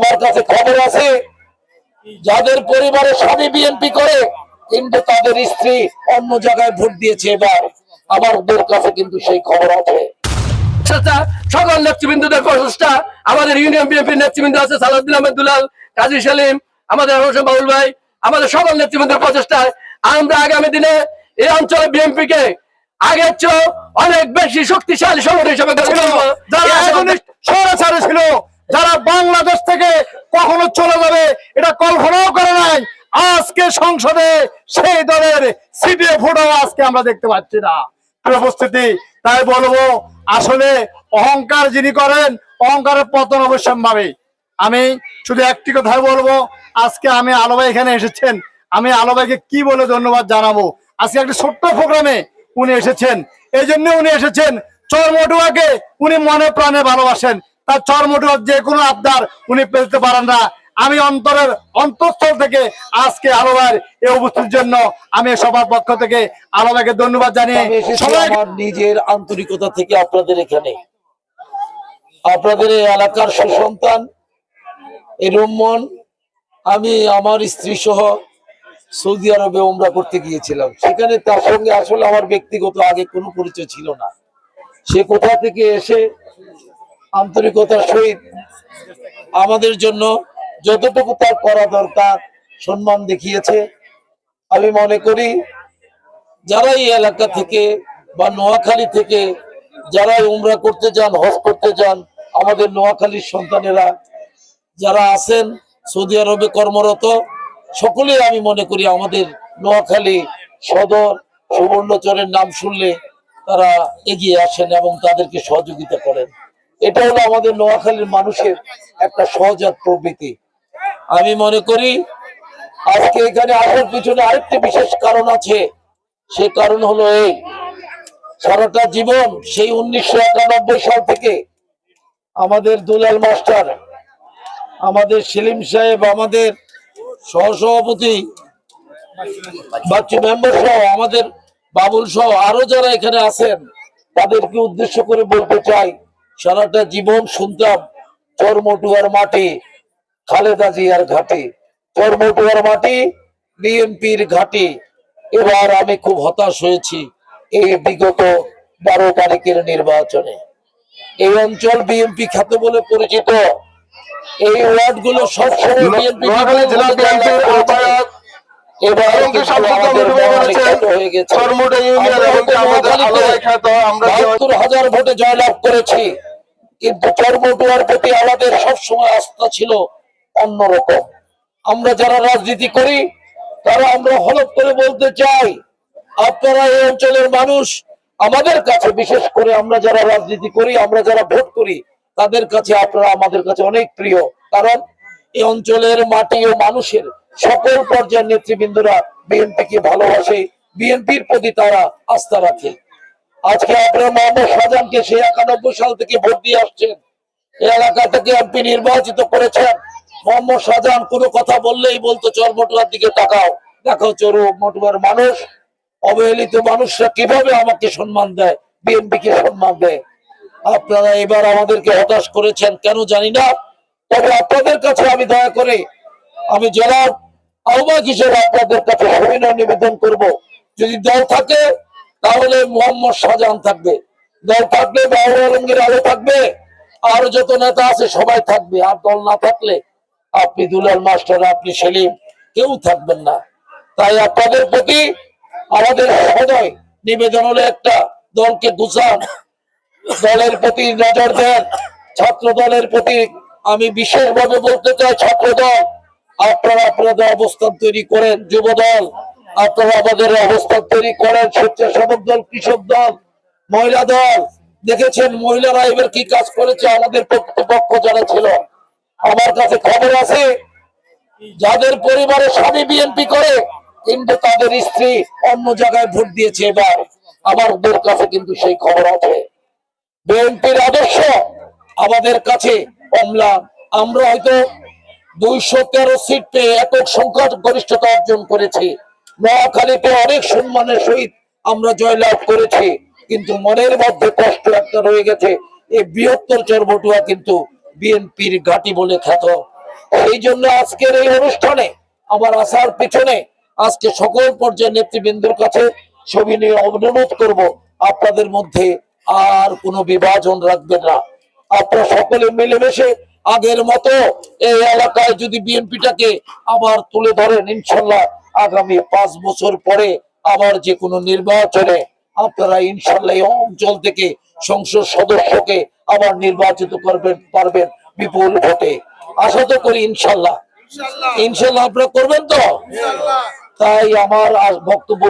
আমার কাছে খবর আছে যাদের পরিবারে স্বামী বিএনপি করে কিন্তু তাদের স্ত্রী অন্য জায়গায় ভোট দিয়েছে। এবার আমাদের কাছে কিন্তু সেই খবর আছে। সকল নেতৃবৃন্দদের প্রচেষ্টা, আমাদের ইউনিয়ন বিএনপির নেতৃবৃন্দ আছে সালাউদ্দিন আহমেদ দুলাল, কাজী সেলিম, আমাদের হোসেন বাবুল ভাই, আমাদের সকল নেতৃবৃন্দের প্রচেষ্টায় আমরা আগামী দিনে এই অঞ্চলে বিএনপি কে আগের চেয়ে অনেক বেশি শক্তিশালী সংগঠন হিসেবে সরাসরি ছিল, যারা বাংলাদেশ থেকে কখনো চলে যাবে এটা কল্পনাও করে নাই, আজকে সংসদে সেই দলের সিপিএ ভোটও আজকে আমরা দেখতে পাচ্ছি না উপস্থিতি। তাই বলবো আসলে অহংকার যিনি করেন অহংকারের পতন অবশ্যম্ভাবী। আমি শুধু একটি কথাই বলবো, আজকে আমি আলো ভাই এখানে এসেছেন, আমি আলো ভাইকে কি বলে ধন্যবাদ জানাবো। আজকে একটা ছোট্ট প্রোগ্রামে উনি এসেছেন, এই জন্য উনি এসেছেন চরমটুয়াকে উনি মনে প্রাণে ভালোবাসেন, তার চরমটুয়ার যে কোনো আবদার উনি পেতে পারেন না। আমি অন্তরের অন্তঃস্থল থেকে আজকে আলো ভাইয়ের এই উপস্থিতির জন্য আমি সবার পক্ষ থেকে আলো ভাইকে ধন্যবাদ জানিয়ে আমার নিজের আন্তরিকতা থেকে আপনাদের এখানে, আপনাদের এই এলাকার সুসন্তান এই রুম্মন, আমি আমার স্ত্রী সহ সৌদি আরবে উমরা করতে গিয়েছিলাম। সেখানে তার সঙ্গে আসলে আমার ব্যক্তিগত আগে কোনো পরিচয় ছিল না। সে কোথা থেকে এসে আন্তরিকতার সহিত আমাদের জন্য যতটুকু তার করা দরকার সম্মান দেখিয়েছে। আমি মনে করি যারা এই এলাকা থেকে বা নোয়াখালী থেকে যারা উমরা করতে যান, হজ করতে যান, আমাদের নোয়াখালীর সন্তানেরা যারা আছেন সৌদি আরবে কর্মরত, সকলেই আমি মনে করি আমাদের নোয়াখালী সদর সুবর্ণচরের নাম শুনলে তারা এগিয়ে আসেন এবং তাদেরকে সহযোগিতা করেন। এটা হলো আমাদের নোয়াখালীর মানুষের একটা সহজাত প্রবৃত্তি। আমি মনে করি আজকে এখানে আসার পিছনে আরেকটি বিশেষ কারণ আছে। সে কারণ হলো এই, সারাটা জীবন সেই 1991 সাল থেকে আমাদের দুলাল মাস্টার, আমাদের সেলিম সাহেব, আমাদের সহসভাপতি বাচ্চু মেম্বার সহ, আমাদের বাবুল সহ আরো যারা এখানে আছেন, তাদেরকে উদ্দেশ্য করে বলতে চাই, সারাটা জীবন শুনতাম চরমটুয়ার মাটি খালেদা জিয়ার ঘাটি, চরমটুয়ার মাটি বিএনপির ঘাটি। এবার আমি খুব হতাশ হয়েছি এই বিগত 12 তারিখের নির্বাচনে। এই অঞ্চল বিএনপি খ্যাত বলে পরিচিত, এই ওয়ার্ড গুলো সবসময় বিএনপি ভোটে জয়লাভ করেছি, কিন্তু চরমটুয়ার প্রতি আমাদের সবসময় আস্থা ছিল অন্যরকম। আমরা যারা রাজনীতি করি তারা আমরা হলফ করে বলতে চাই, আপনারা এই অঞ্চলের মানুষ আমাদের কাছে, বিশেষ করে আমরা যারা রাজনীতি করি, আমরা যারা ভোট করি, তাদের কাছে আপনারা আমাদের কাছে অনেক প্রিয়। কারণ এই অঞ্চলের মাটি ও মানুষের সকল পর্যায়ের নেতৃবৃন্দরা বিএনপিকে ভালোবাসে, বিএনপির প্রতি তারা আস্থা রাখে। আজকে আপনারা মোহাম্মদ শাহজাহানকে সেই 91 সাল থেকে ভোট দিয়ে আসছেন, এই এলাকা থেকে এমপি নির্বাচিত করেছেন। মোহাম্মদ শাহজাহান কোনো কথা বললেই বলতো চরমটুয়ার দিকে তাকাও, দেখো চরমটুয়ার মানুষ, অবহেলিত মানুষরা কিভাবে আমাকে সম্মান দেয়, বিএনপি কে সম্মান দেয়। আপনারা এবার আমাদেরকে হতাশ করেছেন কেন জানি না, তবে আপনাদের কাছে আমি দয়া করে আমি জেলার আহ্বায়ক হিসেবে আপনাদের কাছে সবিনয় নিবেদন করব, যদি দল থাকে তাহলে মোহাম্মদ শাহজাহান থাকবে, দল থাকলে বাবুল আলমগীর আলো থাকবে, আর যত নেতা আছে সবাই থাকবে। আর দল না থাকলে আপনি দুলাল মাস্টার, আপনি সেলিম, কেউ থাকবেন না। তাই আপনাদের প্রতি আমাদের সদয় নিবেদন হলো একটা, দলকে গুছান, দলের প্রতি নজর দেন। ছাত্র দলের প্রতি আমি বিশেষভাবে বলতে চাই, ছাত্র দল আপনারা আপনাদের অবস্থান তৈরি করেন, যুব দল আপনারা আমাদের অবস্থান তৈরি করেন, স্বেচ্ছাসেবক দল, কৃষক দল, মহিলা দল, দেখেছেন মহিলারা এবার কি কাজ করেছে আমাদের পক্ষ যারা ছিল। আমার কাছে খবর আছে যাদের পরিবারে স্বামী বিএনপি করে কিন্তু তাদের স্ত্রী অন্য জায়গায় ভোট দিয়েছে। এবার আমাদের কাছে কিন্তু সেই খবর আছে। বিএনপির আদর্শ আমাদের কাছে অম্লান। আমরা হয়তো 213 সিট পেয়ে একক সংখ্যা গরিষ্ঠতা অর্জন করেছি, নোয়াখালীতে অনেক সম্মানের সহিত আমরা জয়লাভ করেছি, কিন্তু মনের মধ্যে কষ্ট একটা রয়ে গেছে। এই বৃহত্তর চরমটুয়া কিন্তু বিএনপির ঘাঁটি বলে খ্যাত। সেই জন্য আজকের এই অনুষ্ঠানে আমার আসার পিছনে আজকে সকল পর্যায়ের নেতৃবৃন্দের কাছে সবিনয় অনুরোধ করব, আপনাদের মধ্যে আর কোনো বিভাজন রাখবেন না। আপনারা সকলে মিলেমিশে আগের মতো এই এলাকায় যদি বিএনপিটাকে আবার তুলে ধরেন, ইনশাল্লাহ আগামী 5 বছর পরে আবার যে কোনো নির্বাচনে আপনারা ইনশাল্লাহ এই অঞ্চল থেকে সংসদ সদস্যকে আবার নির্বাচিত পারবেন বিপুল ভোটে। আশা তো করি ইনশাল্লাহ। ইনশাল্লাহ আপনারা করবেন তো? তাই আমার বক্তব্য